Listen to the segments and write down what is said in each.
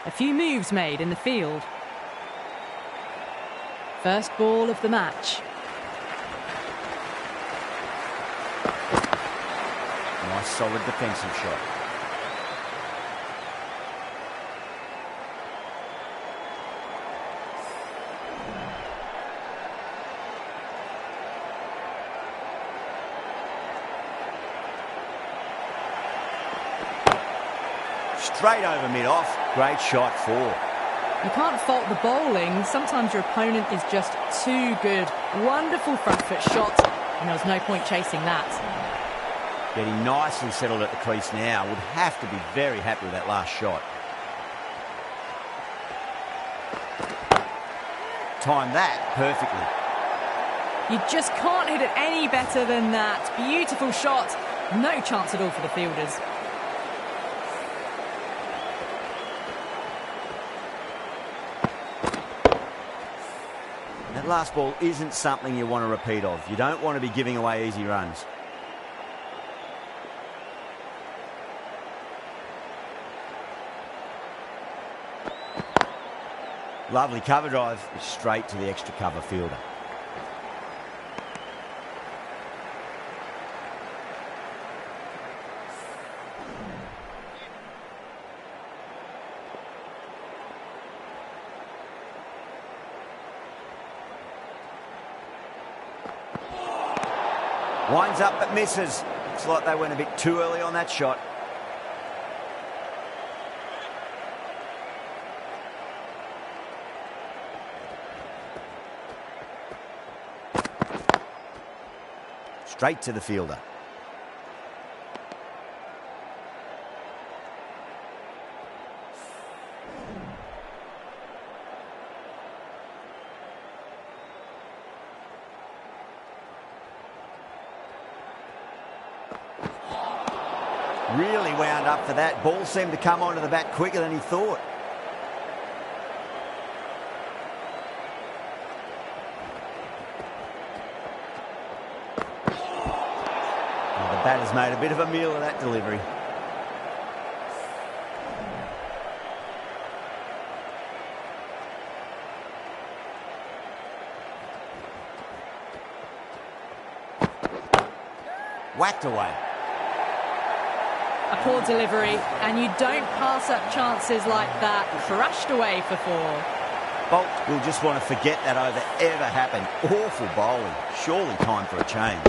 A few moves made in the field. First ball of the match. Nice solid defensive shot. Straight over mid-off. Great shot, 4. You can't fault the bowling. Sometimes your opponent is just too good. Wonderful front foot shot, and there was no point chasing that. Getting nicely settled at the crease now. Would have to be very happy with that last shot. Timed that perfectly. You just can't hit it any better than that. Beautiful shot. No chance at all for the fielders. That last ball isn't something you want to repeat of. You don't want to be giving away easy runs. Lovely cover drive, straight to the extra cover fielder. Winds up but misses. Looks like they went a bit too early on that shot. Straight to the fielder. Really wound up for that. Ball seemed to come onto the bat quicker than he thought. Well, the batter's made a bit of a meal of that delivery. Whacked away. A poor delivery, and you don't pass up chances like that. Crushed away for 4. Bolt will just want to forget that over ever happened. Awful bowling. Surely time for a change.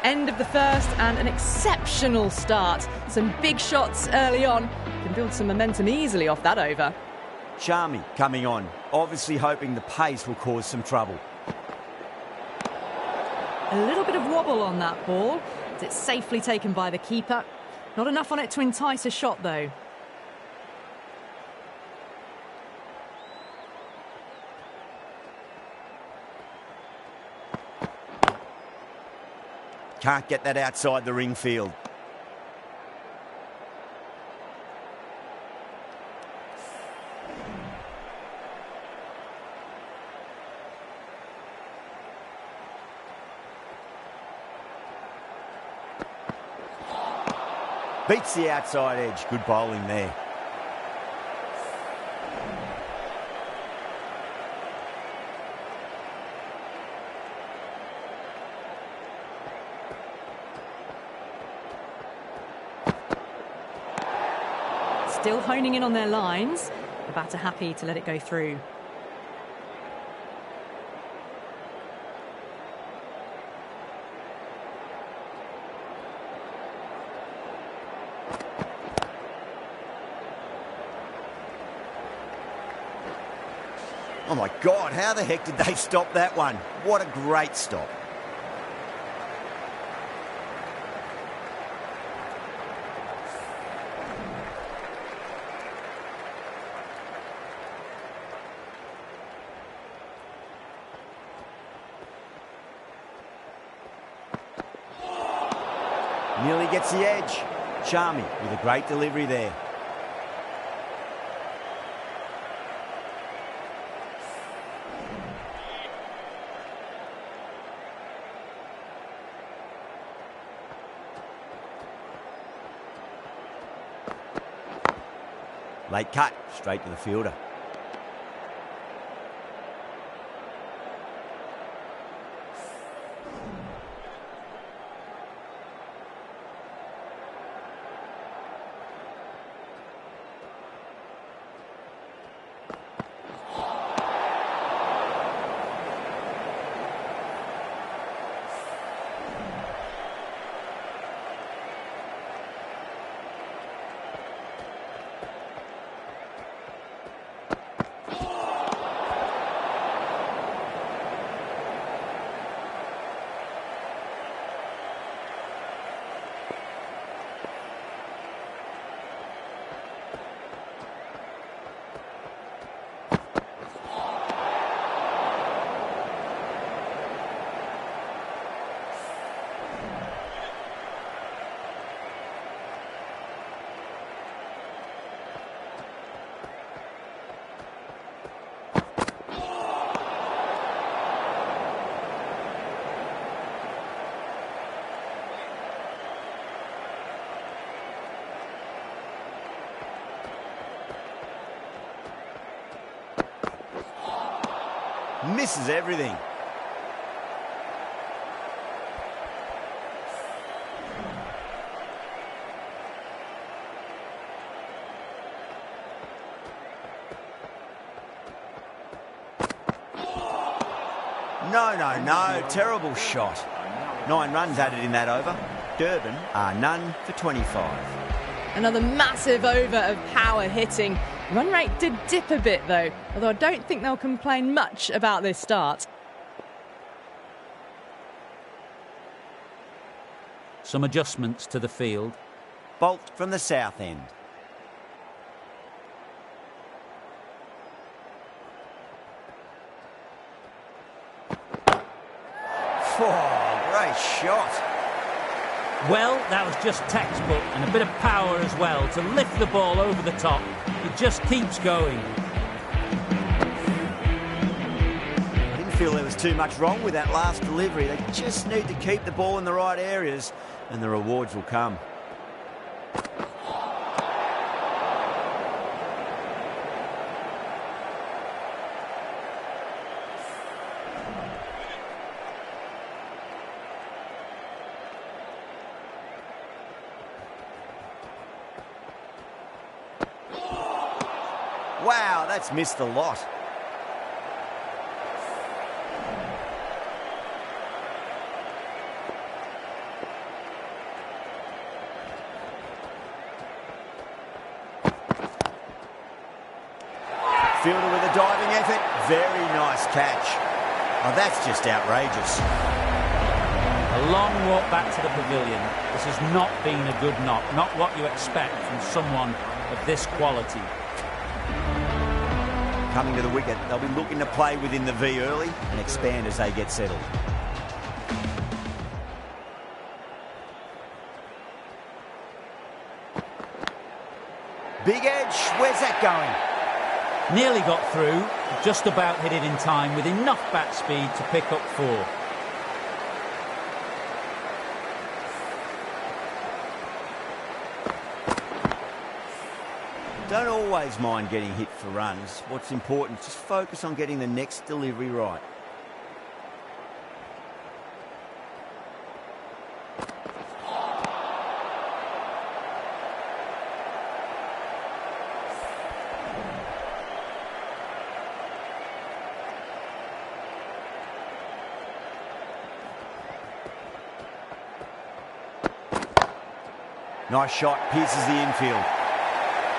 End of the first, and an exceptional start. Some big shots early on. Can build some momentum easily off that over. Sharmi coming on, obviously hoping the pace will cause some trouble. A little bit of wobble on that ball. It's safely taken by the keeper. Not enough on it to entice a shot, though. Can't get that outside the ring field. Beats the outside edge. Good bowling there. Still honing in on their lines. The batter happy to let it go through. Oh my God, how the heck did they stop that one? What a great stop. Nearly gets the edge. Sharmi with a great delivery there. Late cut, straight to the fielder. Misses everything. No. Terrible shot. 9 runs added in that over. Durban are none for 25. Another massive over of power hitting. Run rate did dip a bit though, although I don't think they'll complain much about this start. Some adjustments to the field. Bolt from the south end. Oh, great shot. Well, that was just textbook, and a bit of power as well to lift the ball over the top. It just keeps going. I didn't feel there was too much wrong with that last delivery. They just need to keep the ball in the right areas, and the rewards will come. Wow, that's missed a lot. Fielder with a diving effort. Very nice catch. Oh, that's just outrageous. A long walk back to the pavilion. This has not been a good knock. Not what you expect from someone of this quality. Coming to the wicket, they'll be looking to play within the V early and expand as they get settled. Big edge, where's that going? Nearly got through, just about hit it in time with enough bat speed to pick up 4. Don't always mind getting hit for runs. What's important is just focus on getting the next delivery right. Nice shot, pierces the infield.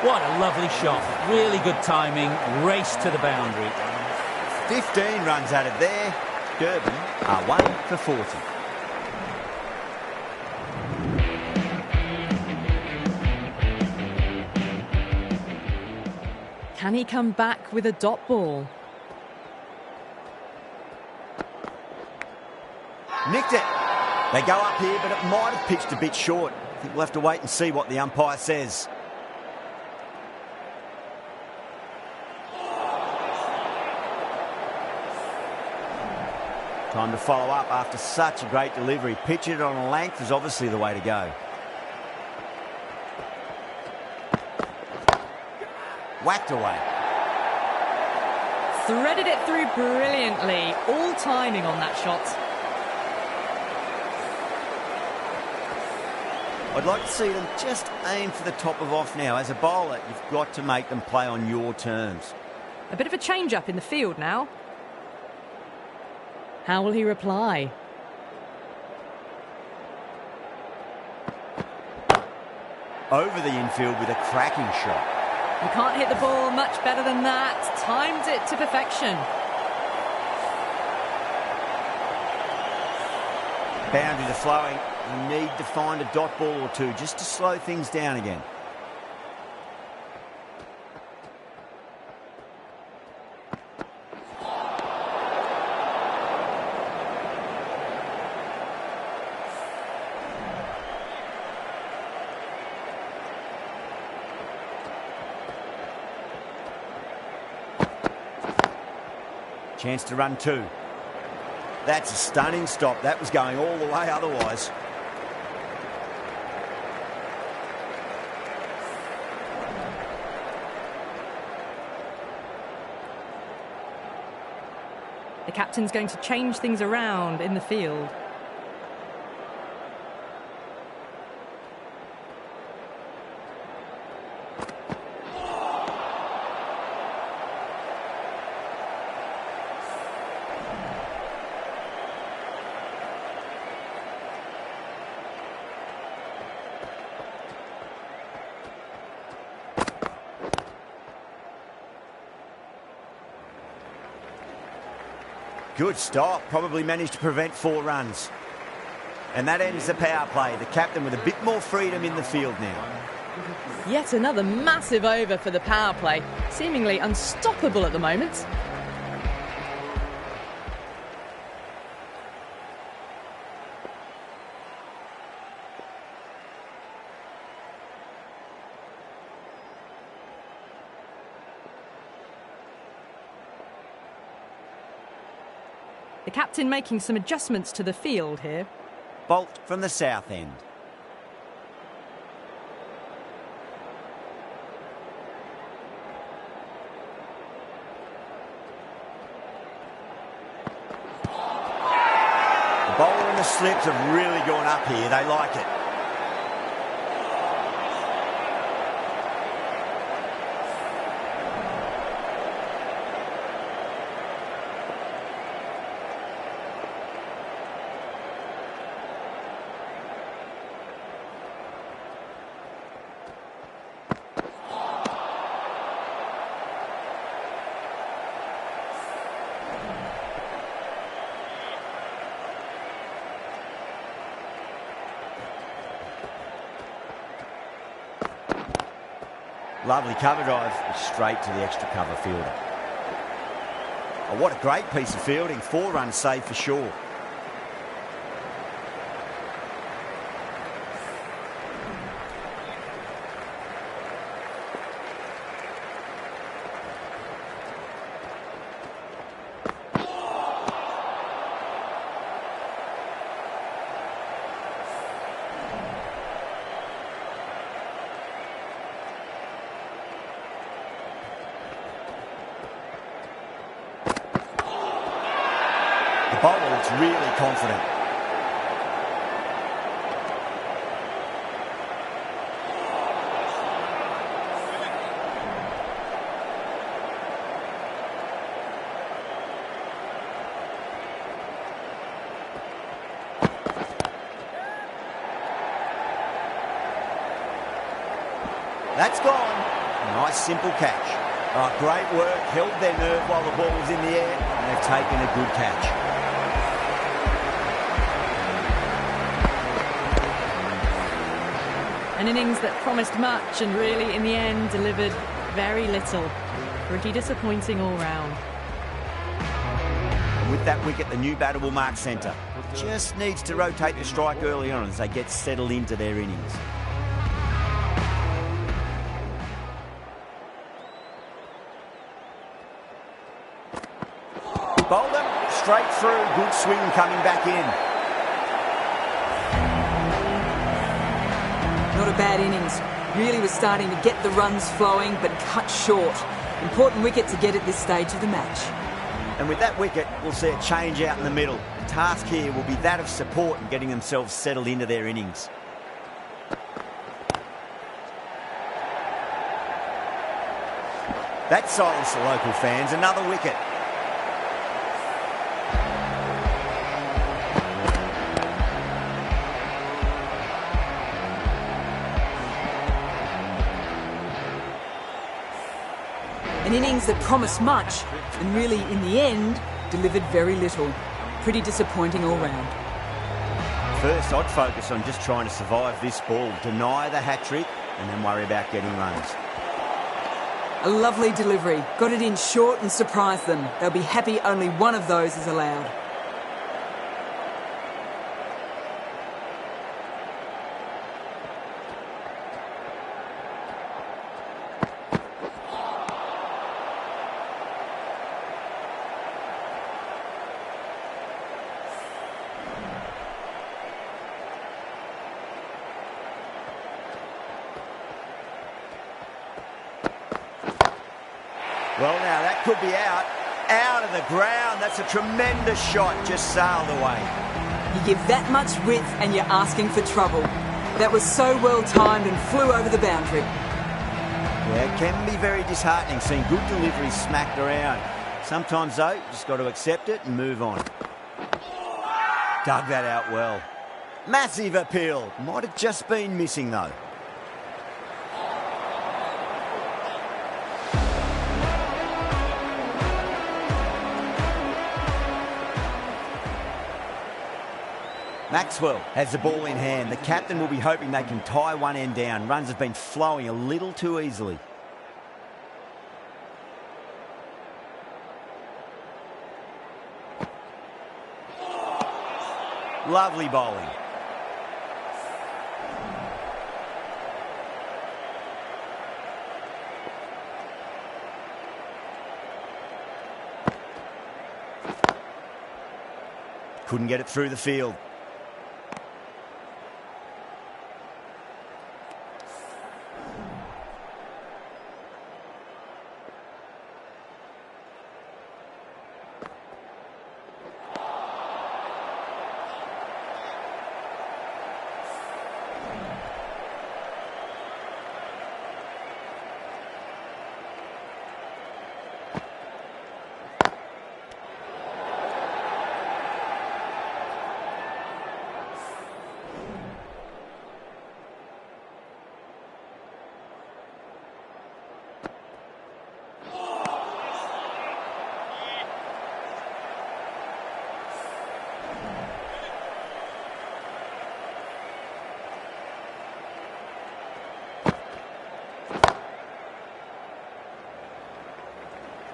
What a lovely shot. Really good timing. Race to the boundary. 15 runs added there. Durban are 1 for 40. Can he come back with a dot ball? Nicked it. They go up here, but it might have pitched a bit short. I think we'll have to wait and see what the umpire says. Time to follow up after such a great delivery. Pitch it on a length is obviously the way to go. whacked away. Threaded it through brilliantly. All timing on that shot. I'd like to see them just aim for the top of off now. As a bowler, you've got to make them play on your terms. A bit of a change-up in the field now. How will he reply? Over the infield with a cracking shot. You can't hit the ball much better than that. Timed it to perfection. Boundaries are flowing. You need to find a dot ball or two just to slow things down again. Chance to run two. That's a stunning stop. That was going all the way otherwise. The captain's going to change things around in the field. Good stop. Probably managed to prevent 4 runs. And that ends the power play. The captain with a bit more freedom in the field now. Yet another massive over for the power play. Seemingly unstoppable at the moment. The captain making some adjustments to the field here. Bolt from the south end. The bowler and the slips have really gone up here. They like it. Lovely cover drive, straight to the extra cover fielder. Oh, what a great piece of fielding. 4 runs saved for sure. The bowler looks really confident. That's gone. Nice simple catch. Oh, great work. Held their nerve while the ball was in the air, and they've taken a good catch. An innings that promised much and really, in the end, delivered very little. Pretty disappointing all round. And with that wicket, the new batter will mark centre. Just needs to rotate the strike early on as they get settled into their innings. Bowled him straight through. Good swing coming back in. Not a bad innings. Really was starting to get the runs flowing, but cut short. Important wicket to get at this stage of the match. And with that wicket, we'll see a change out in the middle. The task here will be that of support and getting themselves settled into their innings. That silenced the local fans. Another wicket. An innings that promised much, and really, in the end, delivered very little. Pretty disappointing all round. First, I'd focus on just trying to survive this ball, deny the hat-trick, and then worry about getting runs. A lovely delivery. Got it in short and surprised them. They'll be happy only one of those is allowed. Well, now, that could be out of the ground. That's a tremendous shot, just sailed away. You give that much width and you're asking for trouble. That was so well timed and flew over the boundary. Yeah, it can be very disheartening seeing good deliveries smacked around. Sometimes, though, you just got to accept it and move on. Dug that out well. Massive appeal. Might have just been missing, though. Maxwell has the ball in hand. The captain will be hoping they can tie one end down. Runs have been flowing a little too easily. Lovely bowling. Couldn't get it through the field.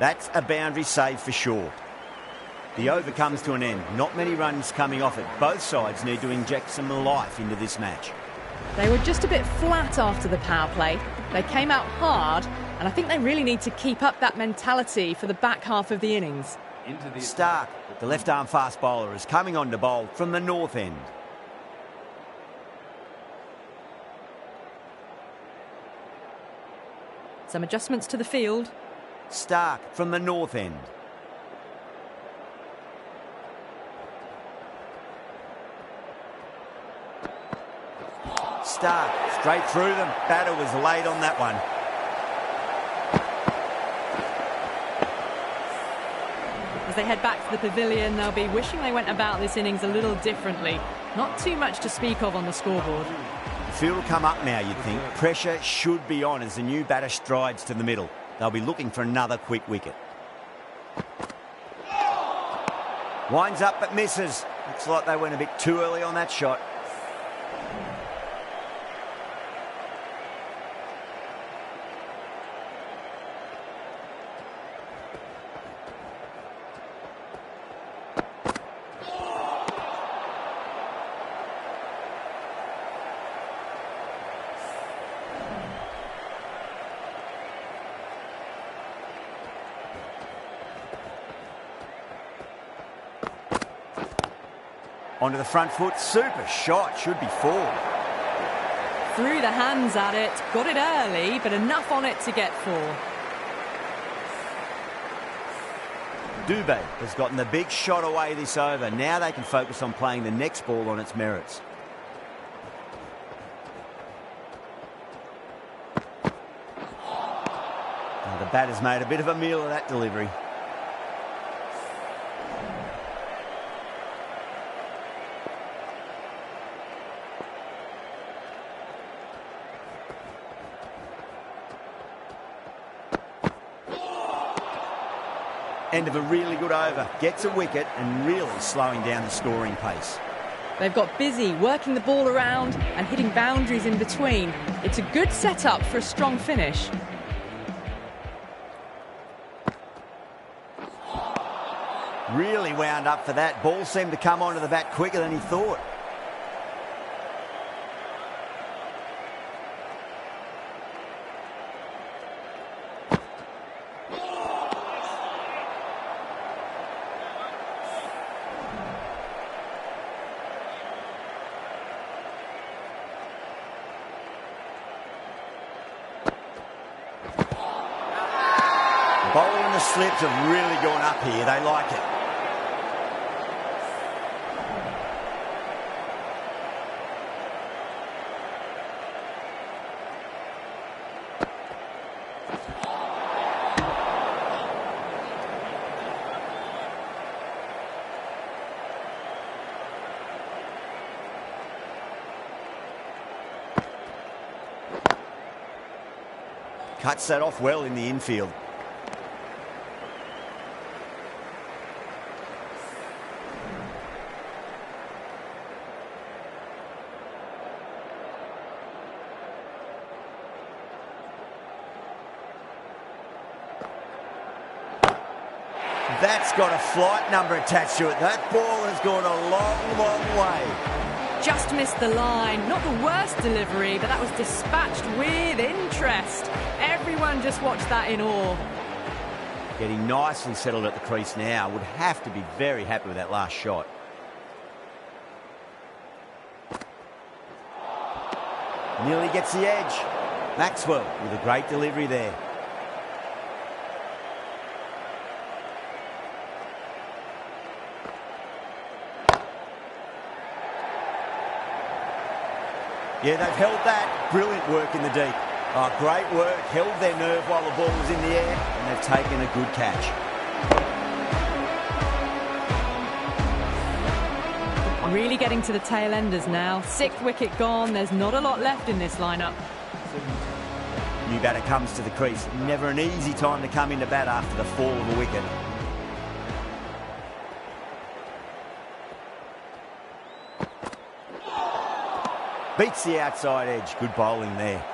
That's a boundary save for sure. The over comes to an end. Not many runs coming off it. Both sides need to inject some life into this match. They were just a bit flat after the power play. They came out hard, and I think they really need to keep up that mentality for the back half of the innings. Stark, the left-arm fast bowler, is coming on to bowl from the north end. Some adjustments to the field. Stark from the north end. Stark, straight through them. Batter was late on that one. As they head back to the pavilion, they'll be wishing they went about this innings a little differently. Not too much to speak of on the scoreboard. The field will come up now, you'd think. Pressure should be on as the new batter strides to the middle. They'll be looking for another quick wicket. Winds up but misses. Looks like they went a bit too early on that shot. Onto the front foot, super shot, should be four. threw the hands at it, got it early, but enough on it to get 4. Dubé has gotten the big shot away this over. Now they can focus on playing the next ball on its merits. Now the batter's made a bit of a meal of that delivery. End of a really good over. Gets a wicket and really slowing down the scoring pace. They've got busy working the ball around and hitting boundaries in between. It's a good setup for a strong finish. Really wound up for that. Ball seemed to come onto the bat quicker than he thought. Bowler and the slips have really gone up here. They like it. Cuts that off well in the infield. That's got a flight number attached to it. That ball has gone a long, long way. Just missed the line. Not the worst delivery, but that was dispatched with interest. Everyone just watched that in awe. Getting nicely settled at the crease now. Would have to be very happy with that last shot. Nearly gets the edge. Maxwell with a great delivery there. Yeah, they've held that. Brilliant work in the deep. Oh, great work. Held their nerve while the ball was in the air, and they've taken a good catch. Really getting to the tail enders now. 6th wicket gone. There's not a lot left in this lineup. New batter comes to the crease. Never an easy time to come into bat after the fall of a wicket. Beats the outside edge. Good bowling there.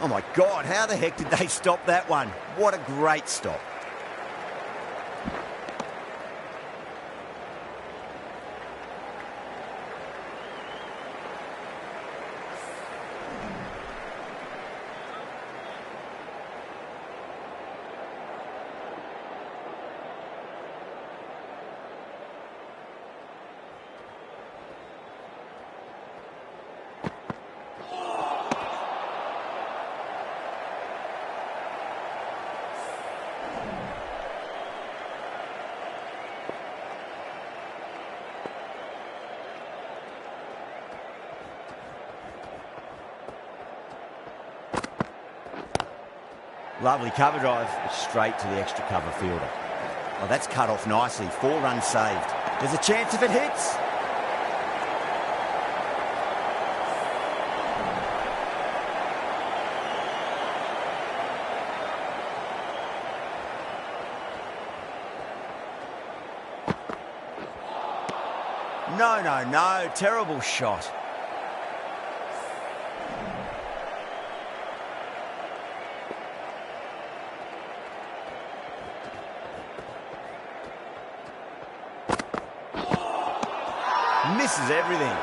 Oh my God, how the heck did they stop that one? What a great stop. Lovely cover drive, straight to the extra cover fielder. Oh, that's cut off nicely. 4 runs saved. There's a chance if it hits. No, no, no. Terrible shot. Misses everything.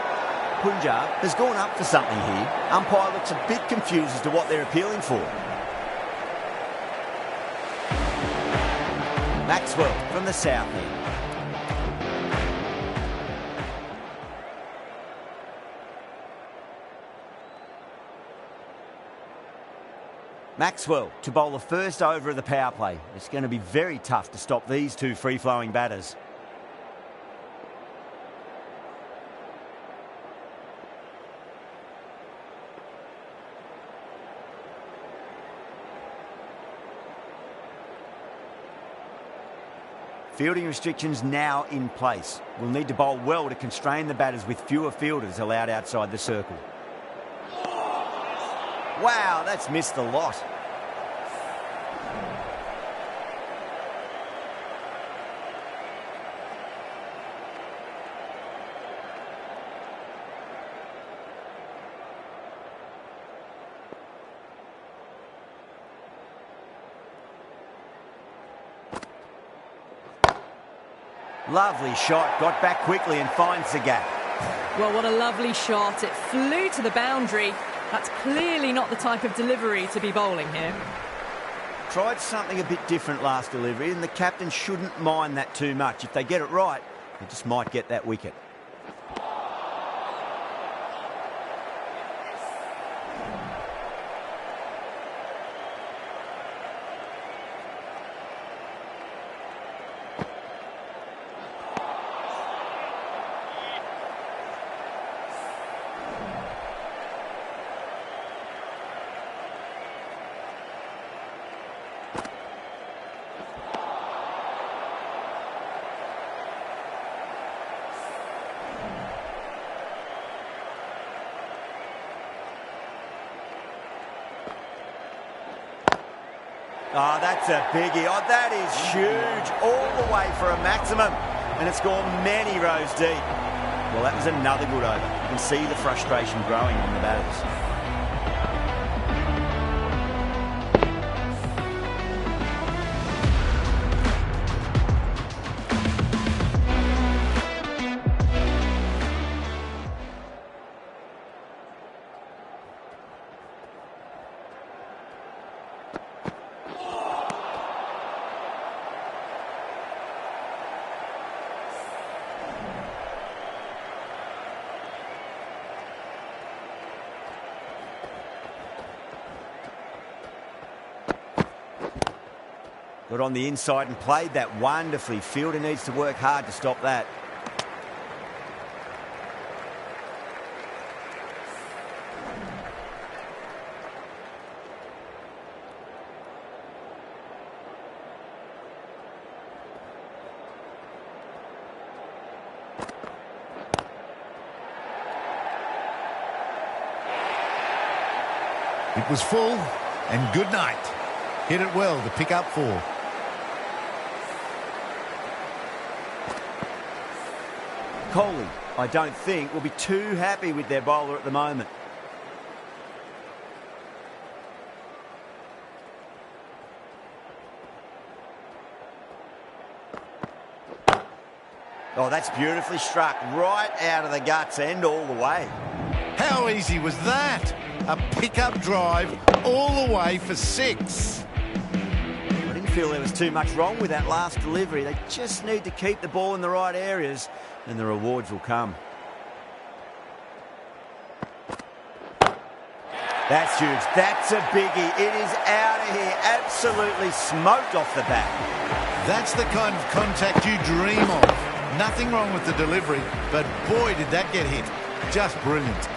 Punjab has gone up for something here. Umpire looks a bit confused as to what they're appealing for. Maxwell from the south end. Maxwell to bowl the first over of the power play. It's going to be very tough to stop these two free-flowing batters. Fielding restrictions now in place. We'll need to bowl well to constrain the batters with fewer fielders allowed outside the circle. Wow, that's missed a lot. Lovely shot, got back quickly and finds the gap. Well, what a lovely shot. It flew to the boundary. That's clearly not the type of delivery to be bowling here. Tried something a bit different last delivery, and the captain shouldn't mind that too much. If they get it right, they just might get that wicket. Oh, that's a biggie. Oh, that is huge. All the way for a maximum. And it's gone many rows deep. Well, that was another good over. You can see the frustration growing on the batters. Got on the inside and played that wonderfully. Fielder needs to work hard to stop that. It was full, and good night. Hit it well to pick up 4. Kohli, I don't think, will be too happy with their bowler at the moment. Oh, that's beautifully struck. Right out of the guts end all the way. How easy was that? A pickup drive all the way for 6. I didn't feel there was too much wrong with that last delivery. They just need to keep the ball in the right areas and the rewards will come. That's huge. That's a biggie. It is out of here. Absolutely smoked off the bat. That's the kind of contact you dream of. Nothing wrong with the delivery, but boy, did that get hit. Just brilliant.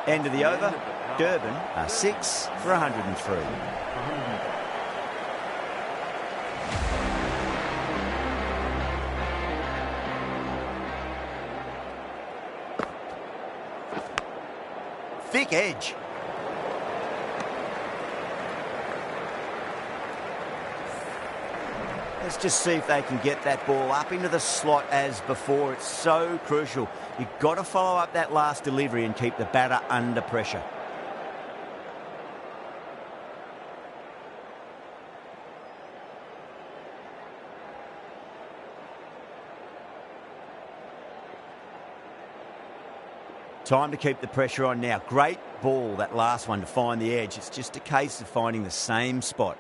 End of the over. Durban are 6 for 103. Thick edge. Let's just see if they can get that ball up into the slot as before. It's so crucial. You've got to follow up that last delivery and keep the batter under pressure. Time to keep the pressure on now. Great ball, that last one, to find the edge. It's just a case of finding the same spot.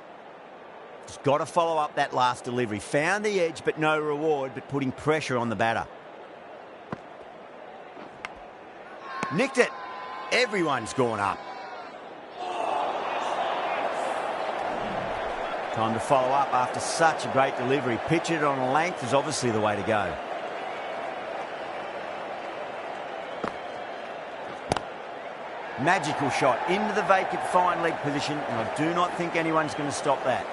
Just got to follow up that last delivery. Found the edge, but no reward, but putting pressure on the batter. Nicked it. Everyone's gone up. Time to follow up after such a great delivery. Pitch it on a length is obviously the way to go. Magical shot into the vacant fine leg position, and I do not think anyone's going to stop that.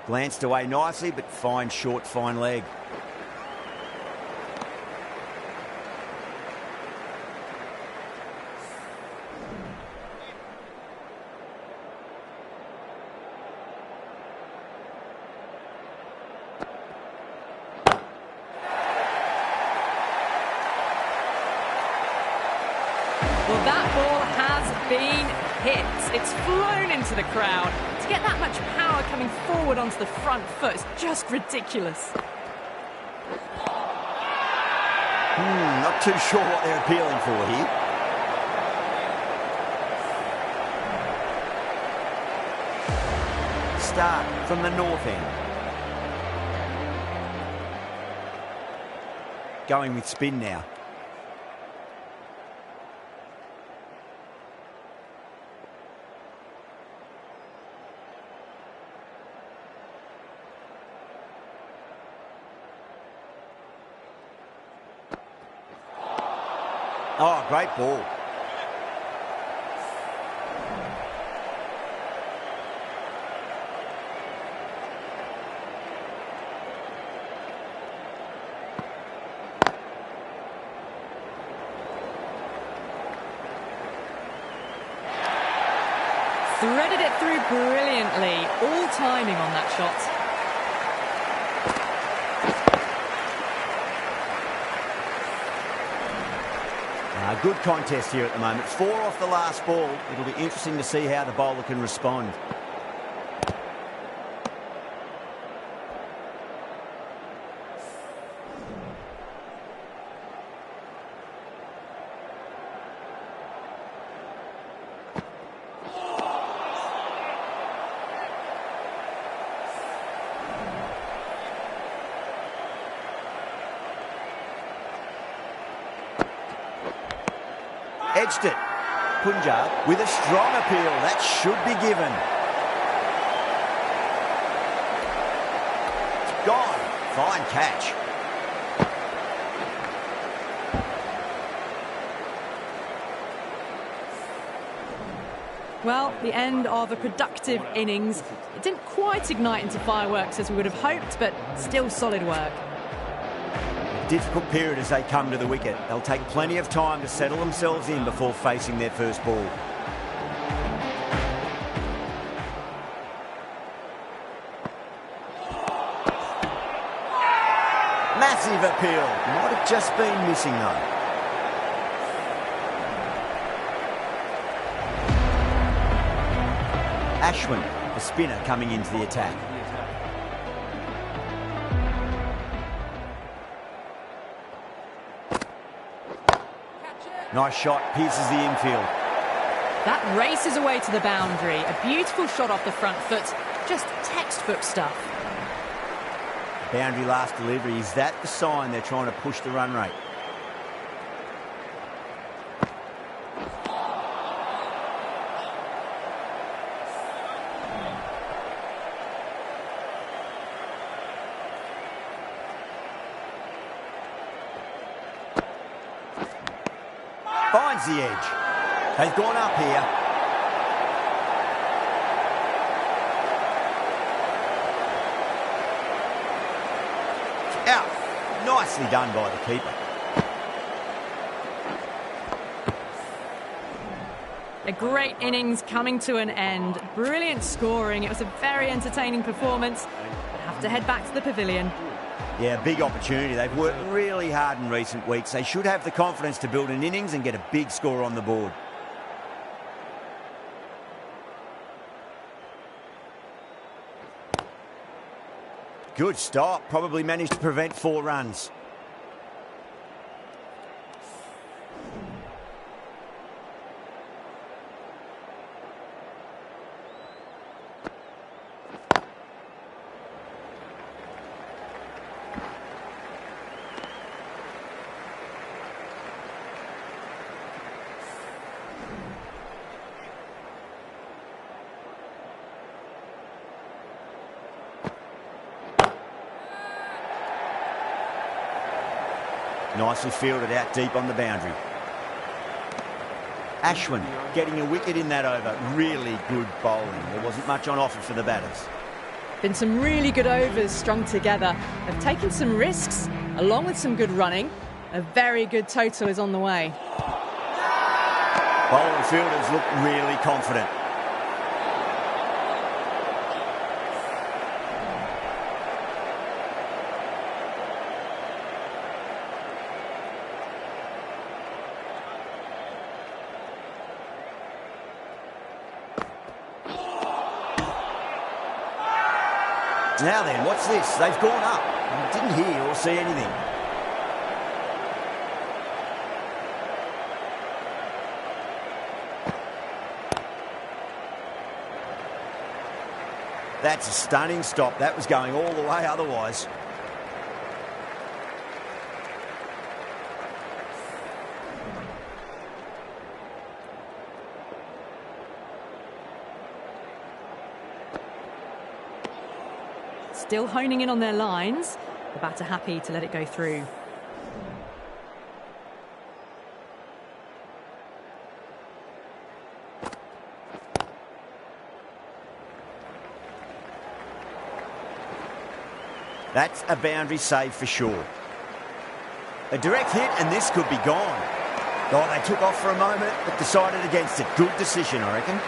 Glanced away nicely, but fine short, fine leg. Well, that ball has been hit. It's flown into the crowd. To get that much power coming forward onto the front foot is just ridiculous. Not too sure what they're appealing for here. Start from the north end. Going with spin now. Oh, great ball. Threaded it through brilliantly. All timing on that shot. Good contest here at the moment. 4 off the last ball. It'll be interesting to see how the bowler can respond. Edged it. Punjab with a strong appeal. That should be given. It's gone. Fine catch. Well, the end of a productive innings. It didn't quite ignite into fireworks as we would have hoped, but still solid work. Difficult period as they come to the wicket. They'll take plenty of time to settle themselves in before facing their first ball. Massive appeal. Might have just been missing though. Ashwin, the spinner, coming into the attack. Nice shot, pierces the infield. That races away to the boundary. A beautiful shot off the front foot. Just textbook stuff. Boundary last delivery. Is that the sign they're trying to push the run rate? Finds the edge. They've gone up here. Out. Nicely done by the keeper. A great innings coming to an end. Brilliant scoring. It was a very entertaining performance. I have to head back to the pavilion. Yeah, big opportunity. They've worked really hard in recent weeks. They should have the confidence to build an innings and get a big score on the board. Good stop. Probably managed to prevent 4 runs. Nicely fielded out deep on the boundary. Ashwin getting a wicket in that over. Really good bowling. There wasn't much on offer for the batters. Been some really good overs strung together. They've taken some risks, along with some good running. A very good total is on the way. Bowler and fielders look really confident. Now then, what's this? They've gone up. I didn't hear or see anything. That's a stunning stop. That was going all the way otherwise. Still honing in on their lines. The batter happy to let it go through. That's a boundary save for sure. A direct hit and this could be gone. Oh, they took off for a moment but decided against it. Good decision, I reckon.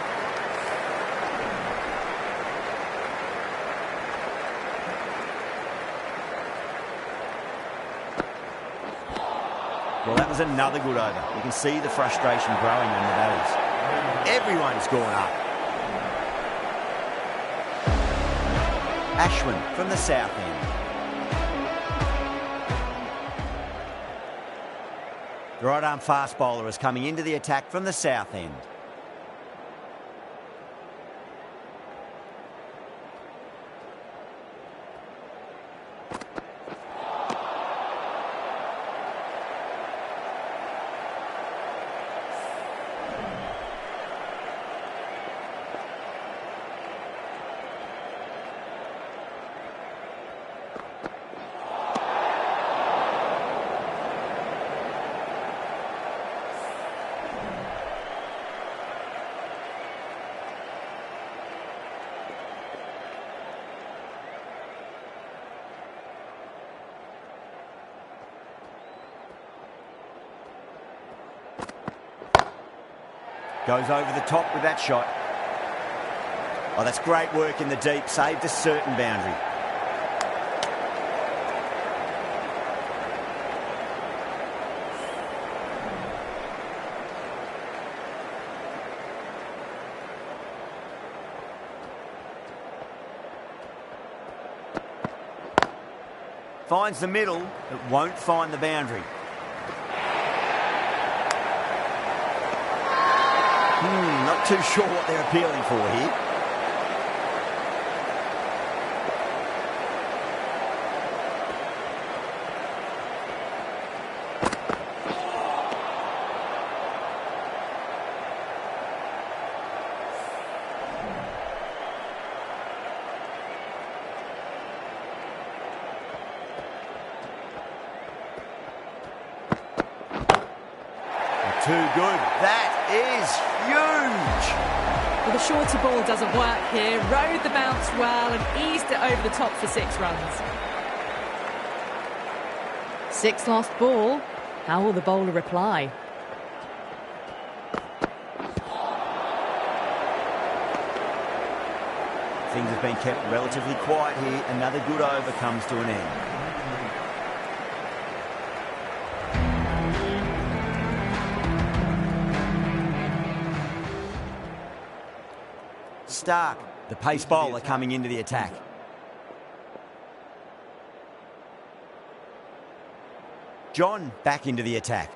Well, that was another good over. You can see the frustration growing in the batters. Everyone's gone up. Ashwin from the south end. The right-arm fast bowler is coming into the attack from the south end. Goes over the top with that shot. Oh, that's great work in the deep. Saved a certain boundary. Finds the middle, but won't find the boundary. Not too sure what they're appealing for here. Too good. That is huge. Well, the shorter ball doesn't work here. Rode the bounce well and eased it over the top for 6 runs. 6 last ball. How will the bowler reply? Things have been kept relatively quiet here. Another good over comes to an end. Stark, the pace bowler, coming into the attack. John back into the attack.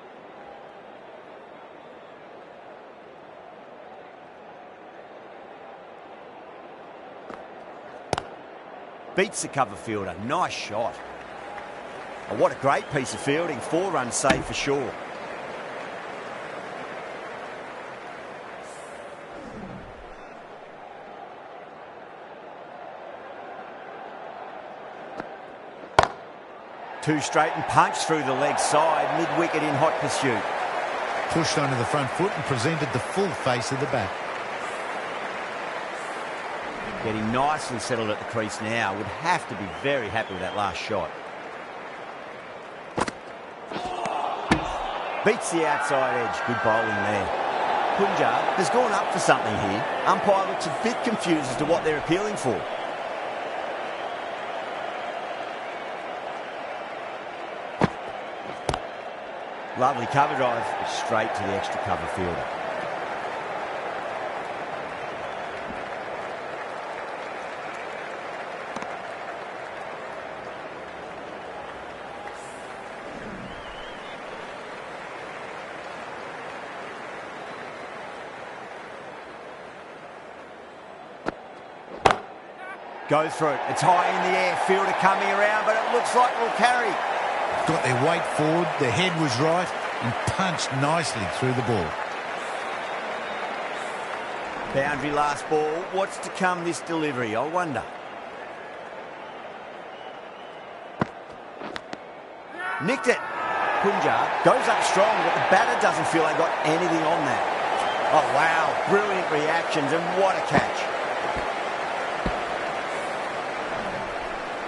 Beats the cover fielder. Nice shot. Oh, what a great piece of fielding. 4 runs saved for sure. Two straight and punched through the leg side, mid-wicket in hot pursuit. Pushed onto the front foot and presented the full face of the bat. Getting nicely settled at the crease now. Would have to be very happy with that last shot. Beats the outside edge. Good bowling there. Punjab has gone up for something here. Umpire looks a bit confused as to what they're appealing for. Lovely cover drive, straight to the extra cover fielder. Goes for it. It's high in the air. Fielder coming around, but it looks like we'll carry. Got their weight forward, their head was right, and punched nicely through the ball. Boundary last ball. What's to come this delivery, I wonder. Nicked it. Punjab goes up strong, but the batter doesn't feel they got anything on that. Oh, wow. Brilliant reactions, and what a catch.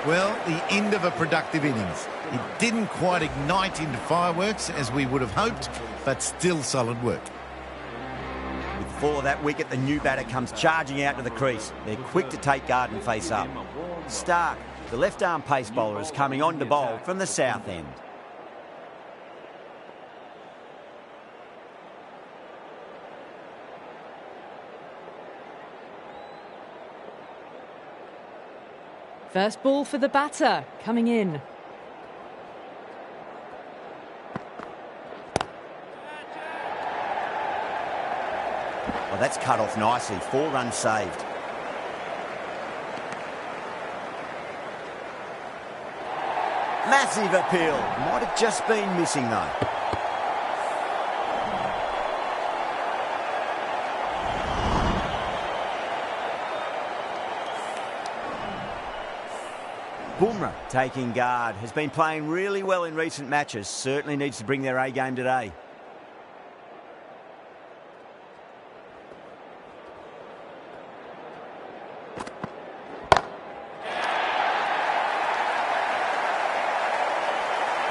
Well, the end of a productive innings. It didn't quite ignite into fireworks as we would have hoped, but still solid work. With the fall of that wicket, the new batter comes charging out to the crease. They're quick to take guard and face up. Stark, the left-arm pace bowler, is coming on to bowl from the south end. First ball for the batter, coming in. Oh, that's cut off nicely. 4 runs saved. Massive appeal. Might have just been missing, though. Bumrah taking guard. Has been playing really well in recent matches. Certainly needs to bring their A game today.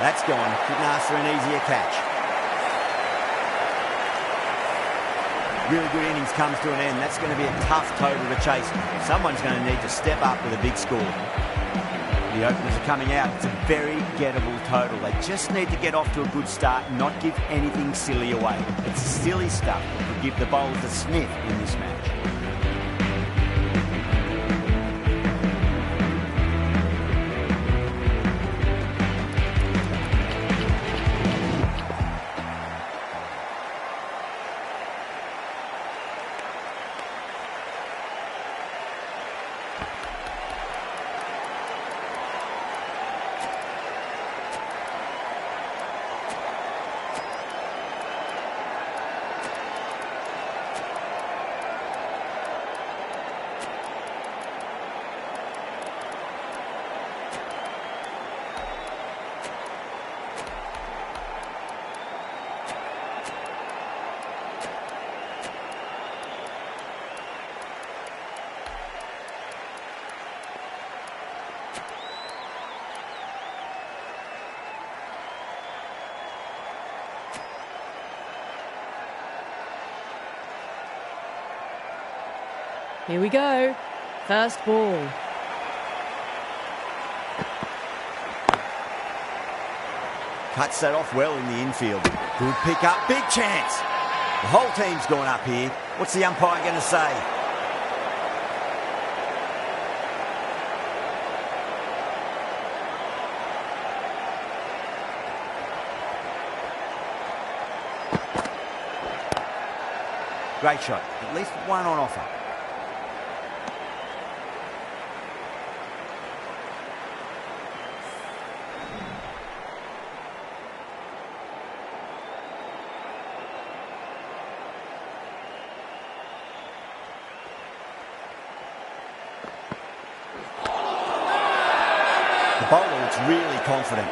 That's gone. Couldn't ask for an easier catch. Really good innings comes to an end. That's going to be a tough total to chase. Someone's going to need to step up with a big score. The openers are coming out. It's a very gettable total. They just need to get off to a good start and not give anything silly away. It's silly stuff that could give the bowlers a sniff in this match. Here we go. First ball. Cuts that off well in the infield. Good pick up. Big chance. The whole team's gone up here. What's the umpire going to say? Great shot. At least one on offer. The bowler looks really confident.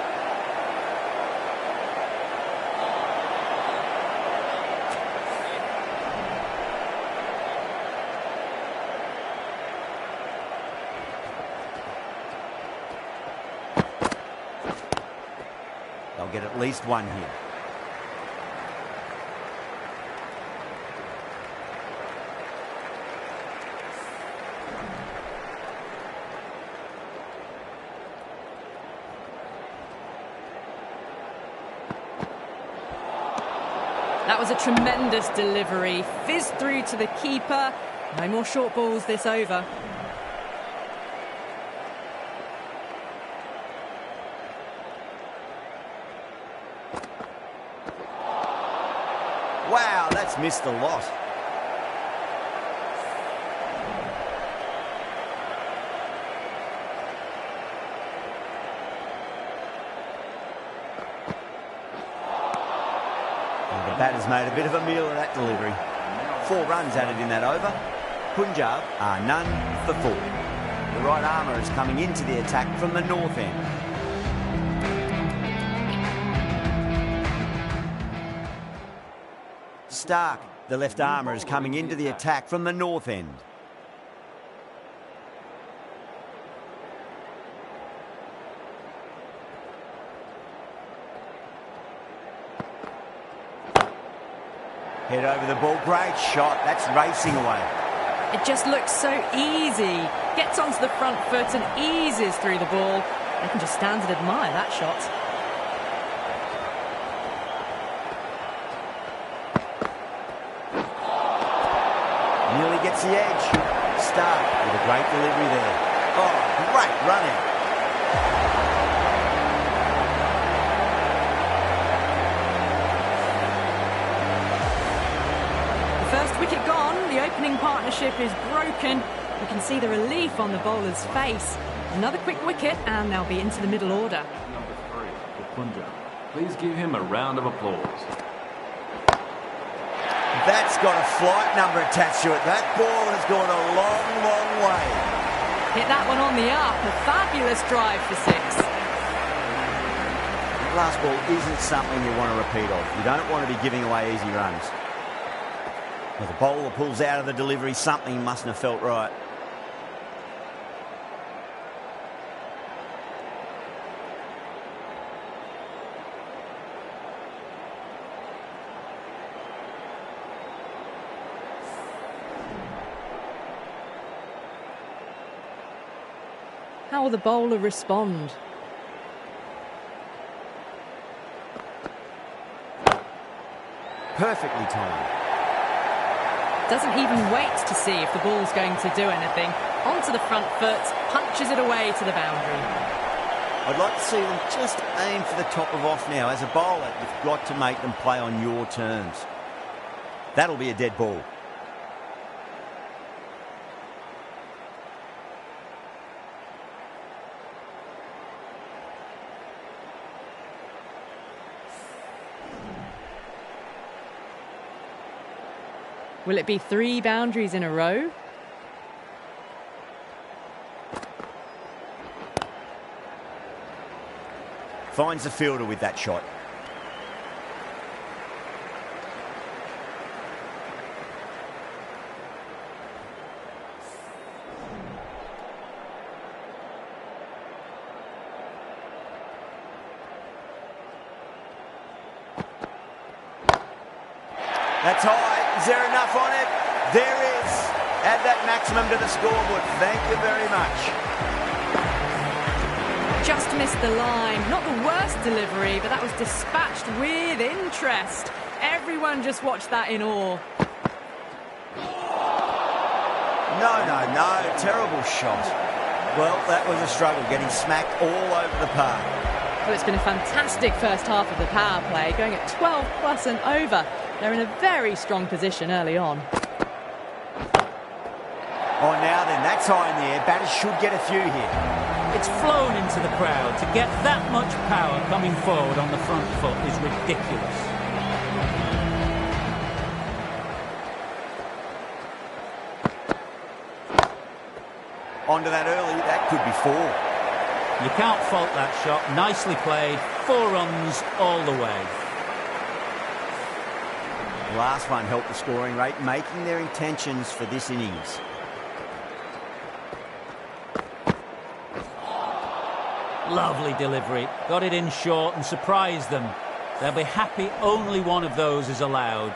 They'll get at least one here. That was a tremendous delivery. Fizzed through to the keeper. No more short balls this over. Wow, that's missed a lot. The batter's made a bit of a meal of that delivery. 4 runs added in that over. Punjab are none for 4. The right armour is coming into the attack from the north end. Stark, the left armour, is coming into the attack from the north end. Head over the ball, great shot, that's racing away. It just looks so easy. Gets onto the front foot and eases through the ball. You can just stand and admire that shot. Nearly gets the edge. Stark with a great delivery there. Oh, great running. First wicket gone, the opening partnership is broken. You can see the relief on the bowler's face. Another quick wicket and they'll be into the middle order. Number 3 for Punjab. Please give him a round of applause. That's got a flight number attached to it. That ball has gone a long, long way. Hit that one on the up. A fabulous drive for 6. That last ball isn't something you want to repeat of. You don't want to be giving away easy runs. Well, the bowler pulls out of the delivery, something mustn't have felt right. How will the bowler respond? Perfectly timed. Doesn't even wait to see if the ball's going to do anything. Onto the front foot, punches it away to the boundary. I'd like to see them just aim for the top of off now. As a bowler, you've got to make them play on your terms. That'll be a dead ball. Will it be 3 boundaries in a row? Finds the fielder with that shot. That's high. Is there enough on it? There is. Add that maximum to the scoreboard. Thank you very much. Just missed the line. Not the worst delivery, but that was dispatched with interest. Everyone just watched that in awe. No. Terrible shot. Well, that was a struggle, getting smacked all over the park. Well, it's been a fantastic first half of the power play, going at 12 plus and over. They're in a very strong position early on. Oh, now then, that's high in the air. Batters should get a few here. It's flown into the crowd. To get that much power coming forward on the front foot is ridiculous. Onto that early, that could be 4. You can't fault that shot. Nicely played. 4 runs all the way. The last one helped the scoring rate, making their intentions for this innings. Lovely delivery. Got it in short and surprised them. They'll be happy only one of those is allowed.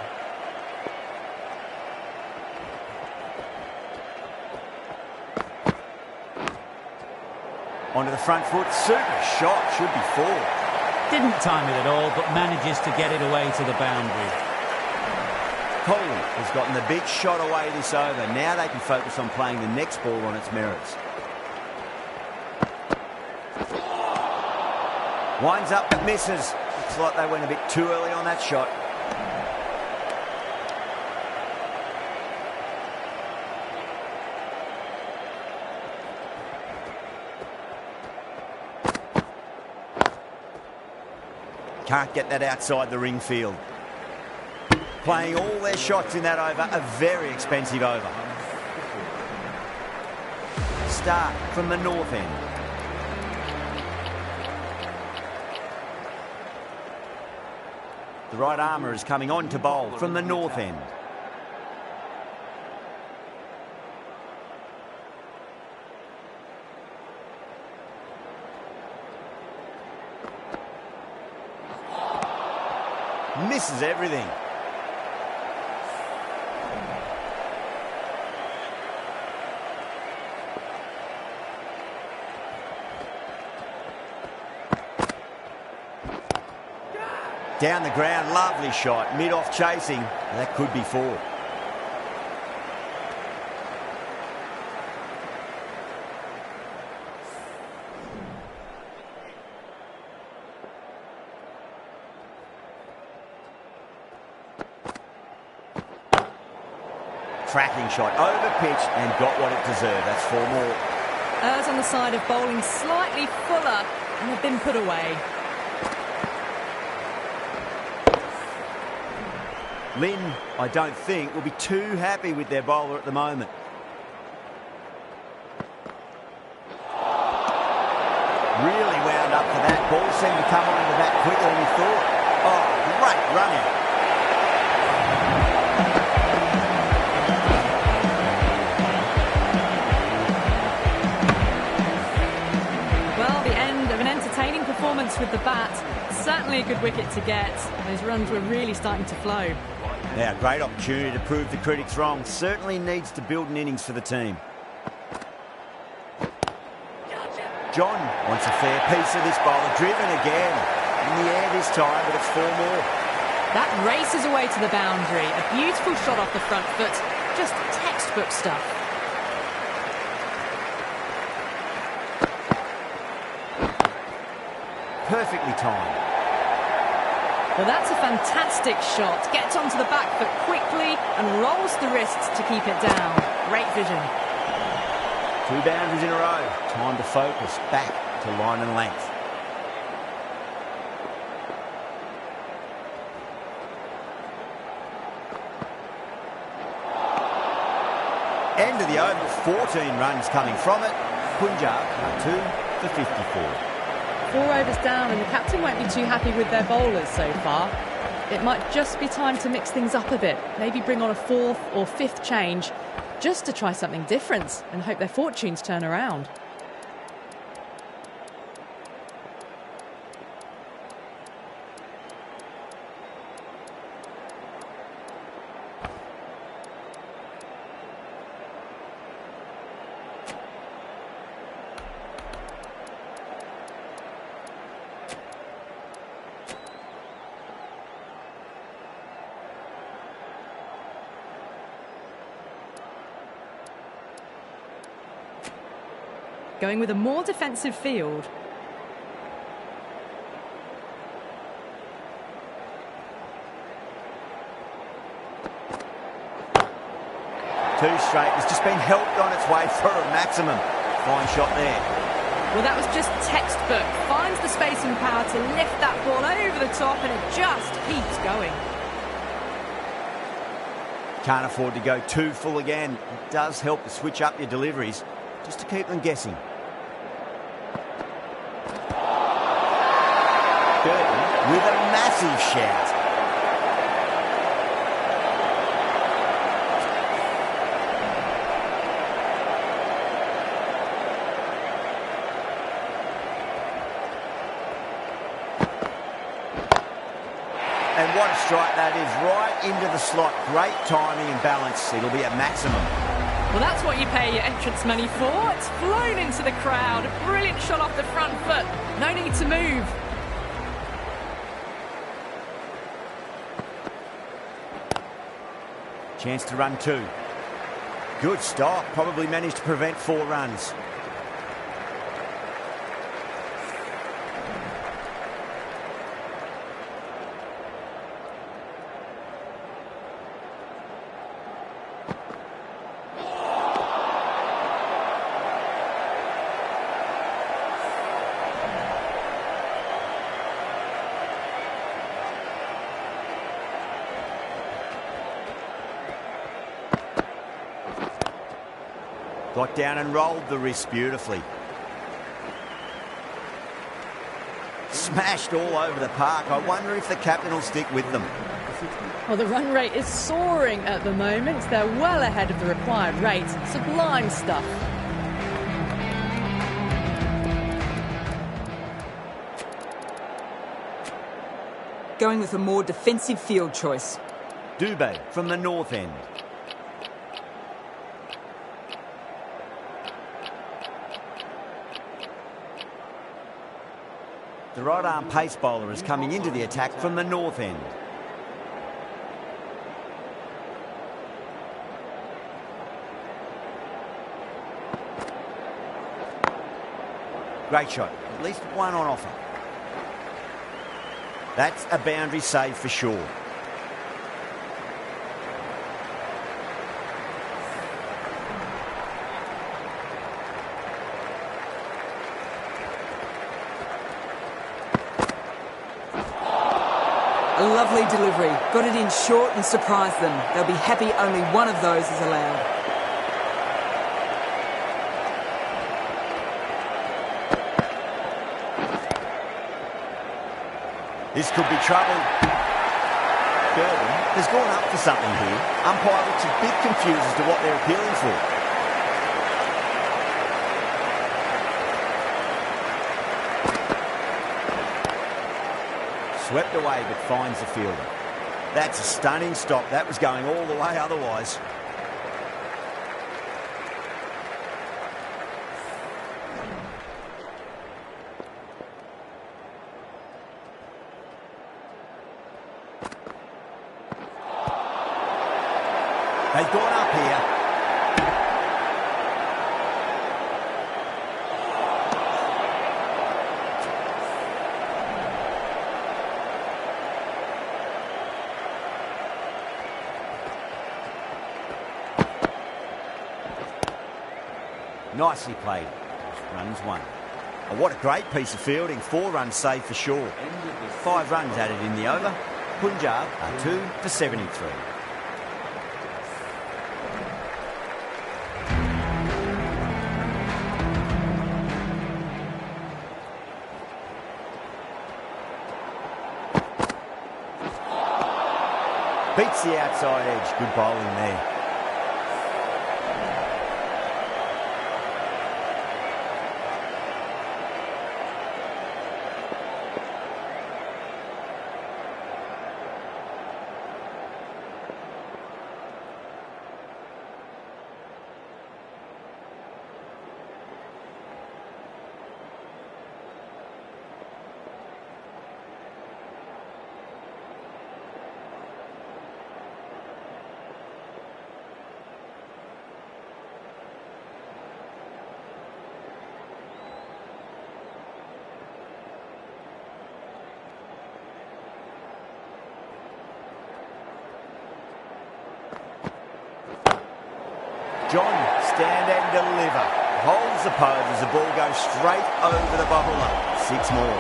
Onto the front foot, super shot, should be 4. Didn't time it at all, but manages to get it away to the boundary. Kohli has gotten the big shot away this over. Now they can focus on playing the next ball on its merits. Winds up but misses. Looks like they went a bit too early on that shot. Can't get that outside the ring field. Playing all their shots in that over, a very expensive over. Start from the north end. The right armour is coming on to bowl from the north end. Misses everything. Down the ground, lovely shot, mid-off chasing. That could be 4. Tracking shot, over pitch and got what it deserved. That's 4 more. Errs on the side of bowling slightly fuller and have been put away. Lynn, I don't think, will be too happy with their bowler at the moment. Really wound up for that. Ball seemed to come onto the bat quicker than he thought. Oh, great run out. Well, the end of an entertaining performance with the bat. Certainly a good wicket to get. Those runs were really starting to flow. Now, great opportunity to prove the critics wrong. Certainly needs to build an innings for the team. John wants a fair piece of this bowler. Driven again. In the air this time, but it's 4 more. That races away to the boundary. A beautiful shot off the front foot. Just textbook stuff. Perfectly timed. Well, that's a fantastic shot. Gets onto the back foot quickly and rolls the wrists to keep it down. Great vision. 2 boundaries in a row. Time to focus back to line and length. End of the over, 14 runs coming from it. Punjab are 2 for 54. 4 overs down and the captain won't be too happy with their bowlers so far. It might just be time to mix things up a bit. Maybe bring on a 4th or 5th change just to try something different and hope their fortunes turn around. Going with a more defensive field. Too straight. It's just been helped on its way for a maximum. Fine shot there. Well, that was just textbook. Finds the space and power to lift that ball over the top, and it just keeps going. Can't afford to go too full again. It does help to switch up your deliveries, just to keep them guessing. Curtin with a massive shout. And what a strike that is, right into the slot. Great timing and balance. It'll be a maximum. Well, that's what you pay your entrance money for. It's flown into the crowd. A brilliant shot off the front foot. No need to move. Chance to run 2. Good stop. Probably managed to prevent 4 runs. Got down and rolled the wrist beautifully. Smashed all over the park. I wonder if the captain will stick with them. Well, the run rate is soaring at the moment. They're well ahead of the required rate. Sublime stuff. Going with a more defensive field choice. Dubé from the north end. The right-arm pace bowler is coming into the attack from the north end. Great shot. At least one on offer. That's a boundary save for sure. A lovely delivery. Got it in short and surprised them. They'll be happy only one of those is allowed. This could be trouble. Curtin has gone up for something here. Umpire looks a bit confused as to what they're appealing for. Swept away but finds the fielder. That's a stunning stop. That was going all the way otherwise. They've gone up here. Nicely played. Runs 1. Oh, what a great piece of fielding. 4 runs saved for sure. 5 runs added in the over. Punjab are 2 for 73. Beats the outside edge. Good bowling there. John, stand and deliver. Holds the pose as the ball goes straight over the bowler. 6 more.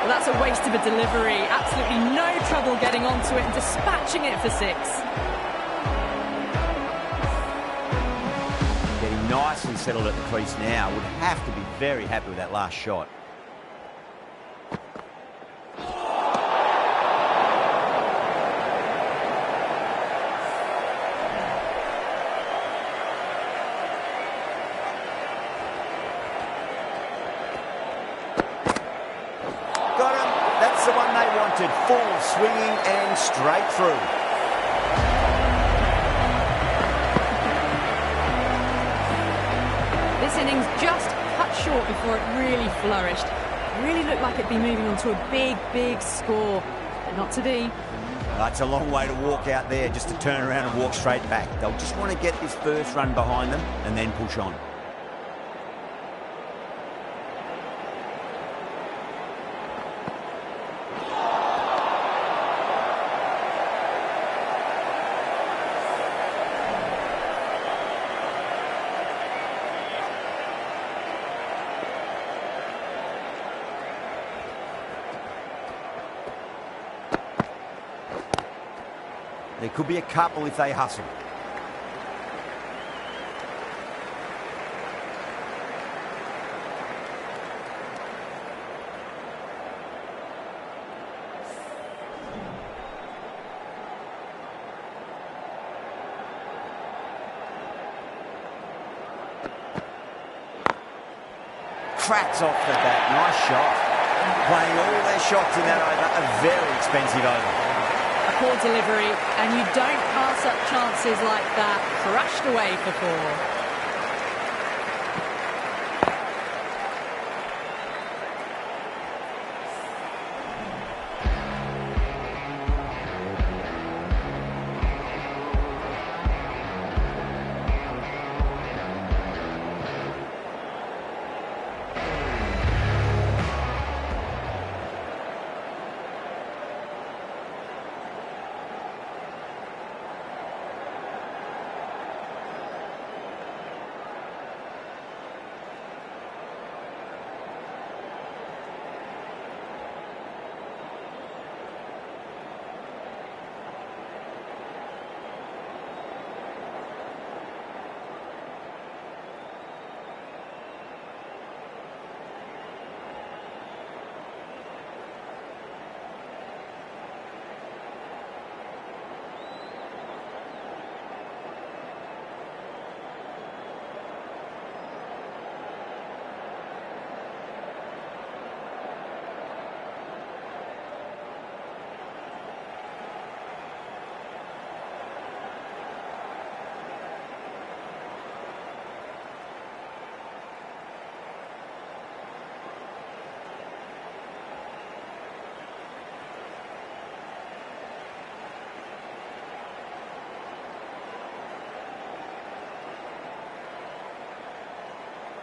Well, that's a waste of a delivery. Absolutely no trouble getting onto it and dispatching it for 6. Getting nicely settled at the crease now. Would have to be very happy with that last shot. The one they wanted, full swinging and straight through. This innings just cut short before it really flourished. It really looked like it'd be moving on to a big, big score, but not to be. That's a long way to walk out there just to turn around and walk straight back. They'll just want to get this first run behind them and then push on. There could be a couple if they hustle. Cracks off the bat. Nice shot. Playing all their shots in that over. A very expensive over. A poor delivery, and you don't pass up chances like that. Crashed away for 4.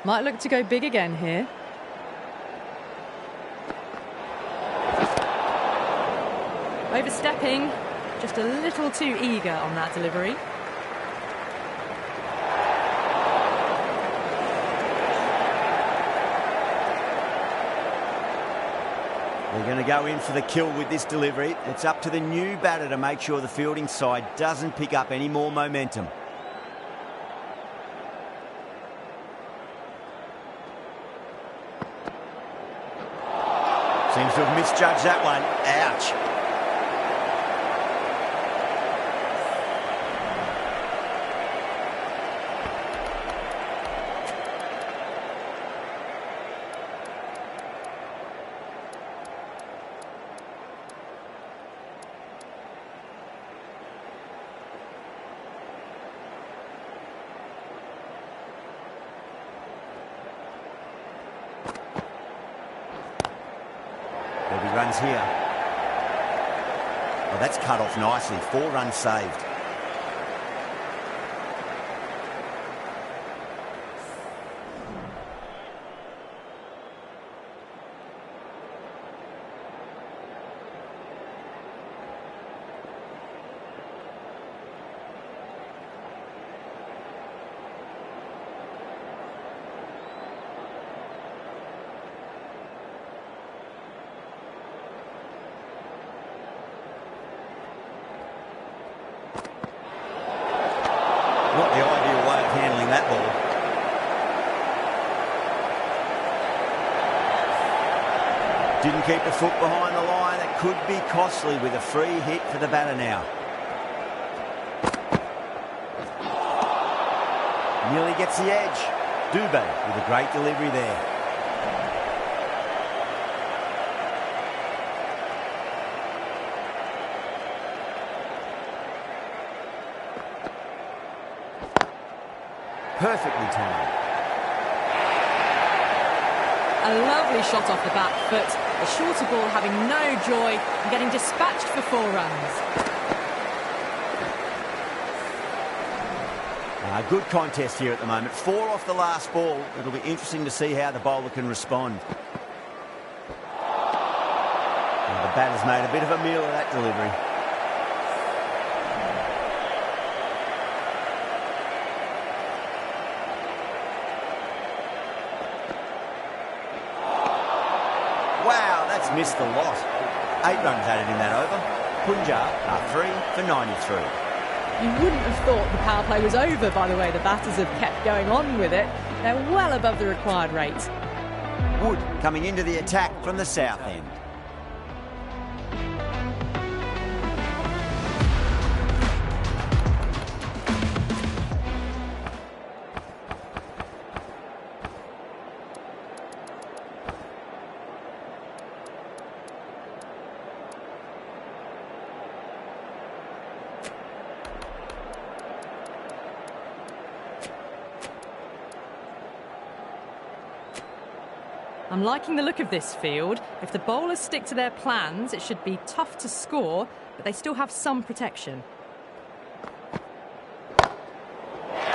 Might look to go big again here. Overstepping, just a little too eager on that delivery. They're going to go in for the kill with this delivery. It's up to the new batter to make sure the fielding side doesn't pick up any more momentum. Seems to have misjudged that one. Ouch. There'll be runs here. Well, that's cut off nicely. 4 runs saved. Didn't keep the foot behind the line. That could be costly with a free hit for the batter now. Nearly gets the edge. Dubé with a great delivery there. Perfectly timed. A lovely shot off the back foot. The shorter ball having no joy and getting dispatched for 4 runs. Good contest here at the moment. 4 off the last ball. It'll be interesting to see how the bowler can respond. The batter's made a bit of a meal of that delivery. Wow, that's missed a lot. 8 runs added in that over. Punjab are 3 for 93. You wouldn't have thought the power play was over by the way the batters have kept going on with it. They're well above the required rate. Wood coming into the attack from the south end. I'm liking the look of this field. If the bowlers stick to their plans, it should be tough to score, but they still have some protection.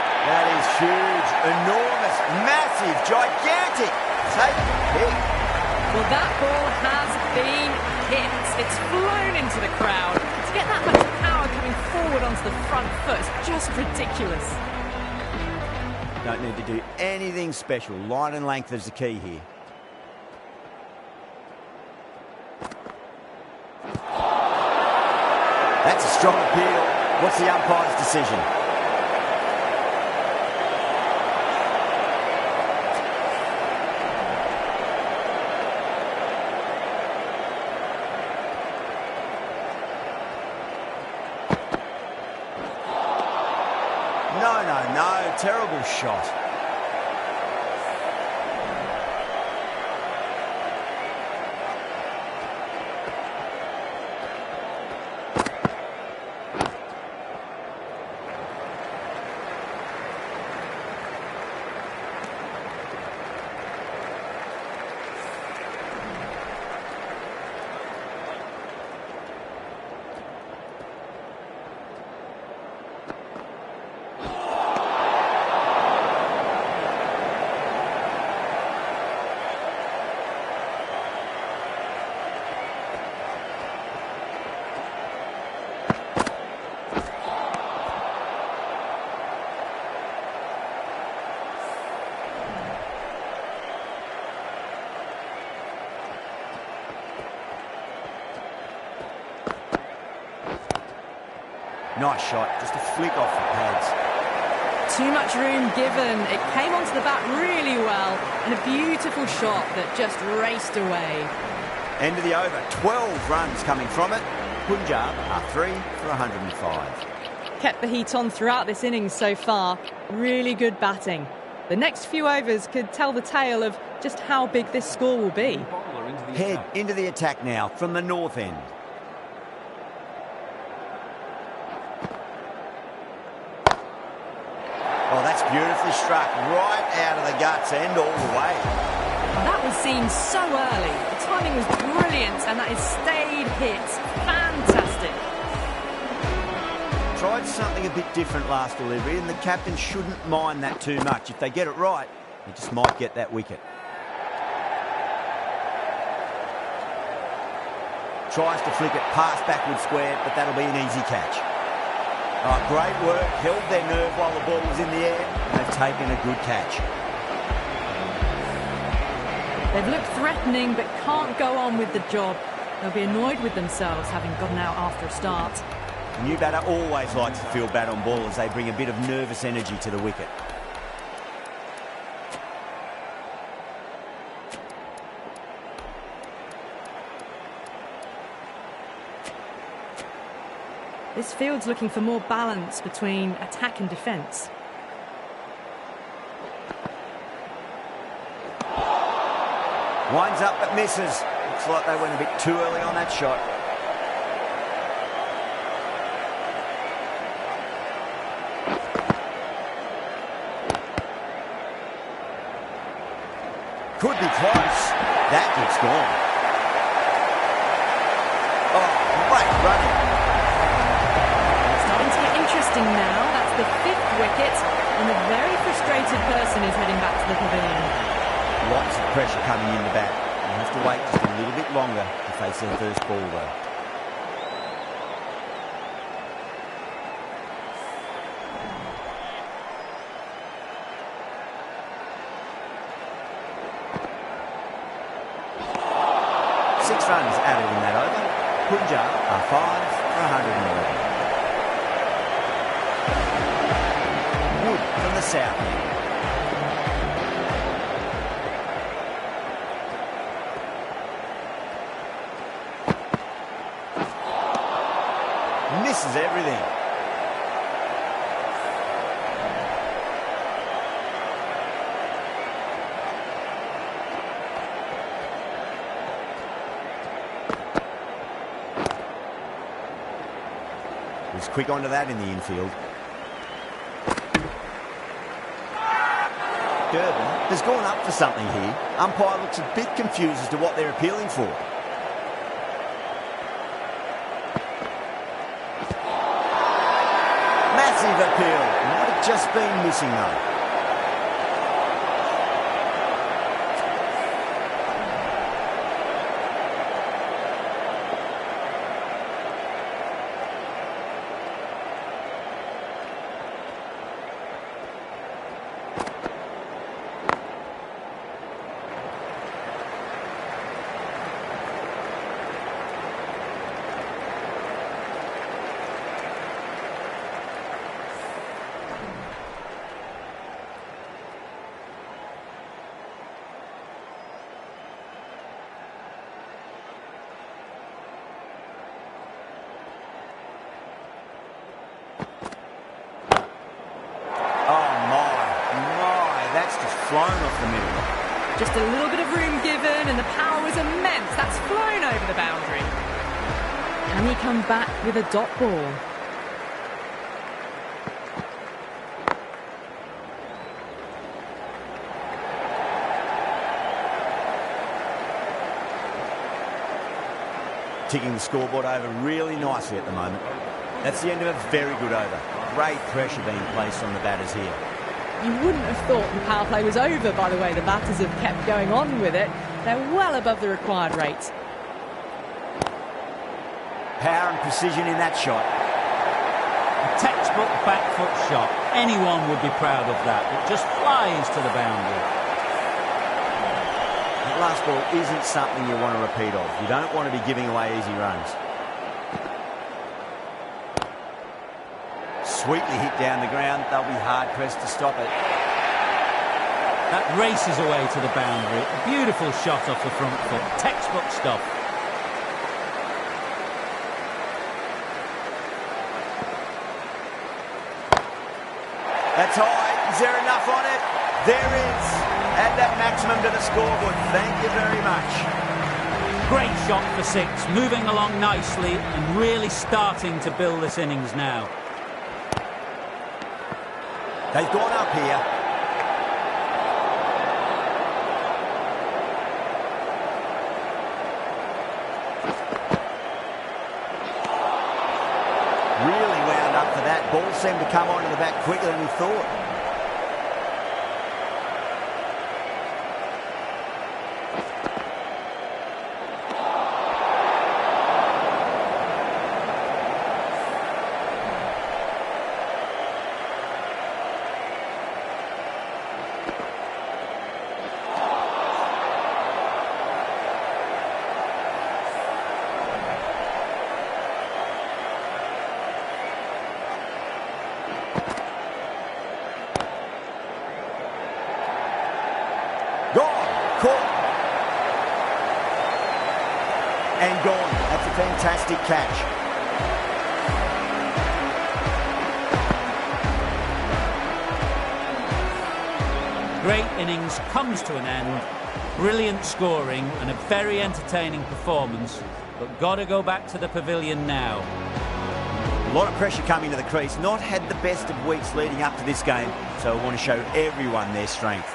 That is huge, enormous, massive, gigantic. Take it. Well, that ball has been hit. It's flown into the crowd. To get that much power coming forward onto the front foot is just ridiculous. Don't need to do anything special. Line and length is the key here. That's a strong appeal. What's the umpire's decision? No. Terrible shot. Nice shot, just a flick off the pads. Too much room given. It came onto the bat really well, and a beautiful shot that just raced away. End of the over, 12 runs coming from it. Punjab are 3 for 105. Kept the heat on throughout this innings so far. Really good batting. The next few overs could tell the tale of just how big this score will be. Head into the attack now from the north end. Oh, that's beautifully struck right out of the guts and all the way. That was seen so early. The timing was brilliant and that is stayed hit. Fantastic. Tried something a bit different last delivery and the captain shouldn't mind that too much. If they get it right, they just might get that wicket. Tries to flick it past backward square, but that'll be an easy catch. Oh, great work, held their nerve while the ball was in the air, and they've taken a good catch. They've looked threatening, but can't go on with the job. They'll be annoyed with themselves, having gotten out after a start. The new batter always likes to feel bad on ball as they bring a bit of nervous energy to the wicket. This field's looking for more balance between attack and defence. Winds up but misses. Looks like they went a bit too early on that shot. Could be close. That gets gone. Oh, great running. Starting to get interesting now. That's the 5th wicket, and a very frustrated person is heading back to the pavilion. Lots of pressure coming in the bat. You have to wait just a little bit longer to face their first ball, though. Six runs added in that over. Punjab are 5 for 111. Wood from the south. Misses everything. Was quick onto that in the infield. Durban has gone up for something here. Umpire looks a bit confused as to what they're appealing for. Massive appeal. Might have just been missing though. Flown off the middle. Just a little bit of room given and the power was immense. That's flown over the boundary. Can he come back with a dot ball? Ticking the scoreboard over really nicely at the moment. That's the end of a very good over. Great pressure being placed on the batters here. You wouldn't have thought the power play was over by the way the batters have kept going on with it. They're well above the required rate. Power and precision in that shot. A textbook back foot shot. Anyone would be proud of that. It just flies to the boundary. That last ball isn't something you want to repeat of. You don't want to be giving away easy runs. Sweetly hit down the ground. They'll be hard-pressed to stop it. That races away to the boundary. A beautiful shot off the front foot. Textbook stuff. That's high. Is there enough on it? There is. Add that maximum to the scoreboard. Thank you very much. Great shot for 6. Moving along nicely and really starting to build this innings now. They've gone up here. Really wound up for that. Ball seemed to come onto the bat quicker than we thought. And gone. That's a fantastic catch. great innings comes to an end. Brilliant scoring and a very entertaining performance, but got to go back to the pavilion now. A lot of pressure coming to the crease. Not had the best of weeks leading up to this game, so I want to show everyone their strength.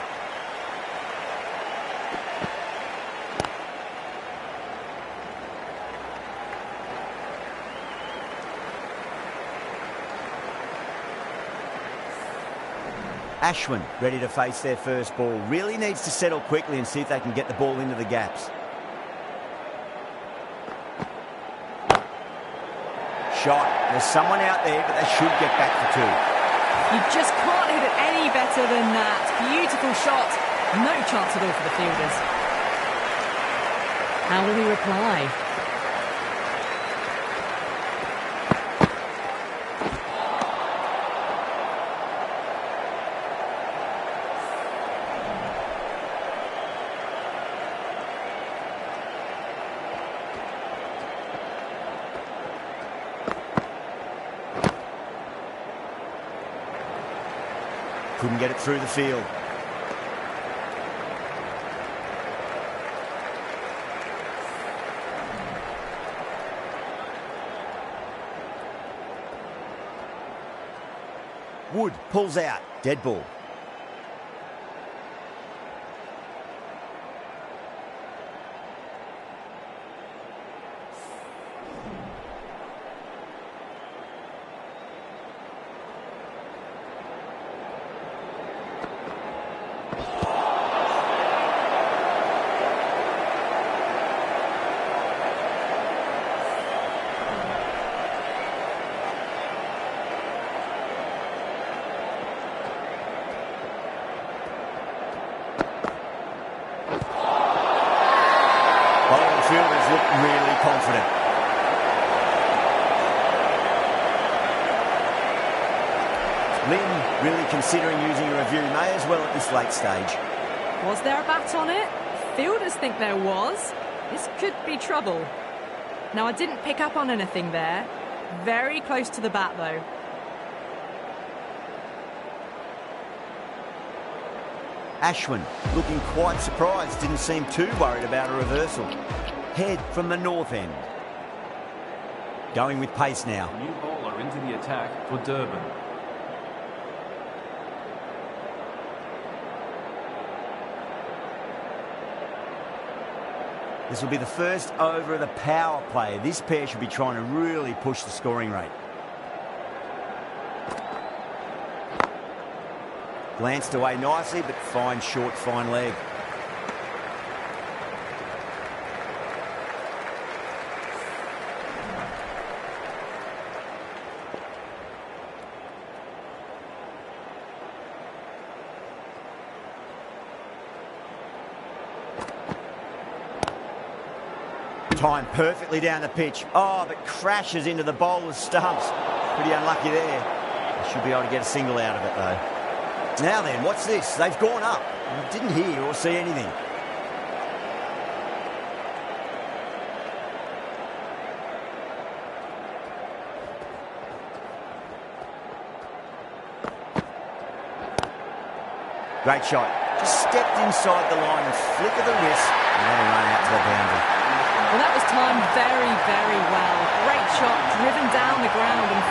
Ashwin ready to face their first ball. Really needs to settle quickly and see if they can get the ball into the gaps. Shot. There's someone out there, but they should get back for two. You just can't hit it any better than that. Beautiful shot. No chance at all for the fielders. How will he reply? Couldn't get it through the field. Wood pulls out. Dead ball. Fielders look really confident. Lynn really considering using a review. May as well at this late stage. Was there a bat on it? Fielders think there was. This could be trouble. Now, I didn't pick up on anything there. Very close to the bat, though. Ashwin looking quite surprised. Didn't seem too worried about a reversal. Head from the north end. Going with pace now. New bowler into the attack for Durban. This will be the first over of the power play. This pair should be trying to really push the scoring rate. Glanced away nicely, but fine short, fine leg. Timed perfectly down the pitch. Oh, but crashes into the bowler's stumps. Pretty unlucky there. Should be able to get a single out of it, though. Now then, what's this? They've gone up. I didn't hear or see anything. Great shot. Just stepped inside the line and flick of the wrist, and then run out to the boundary. Well, that was timed very, very well. Great shot, driven down the ground and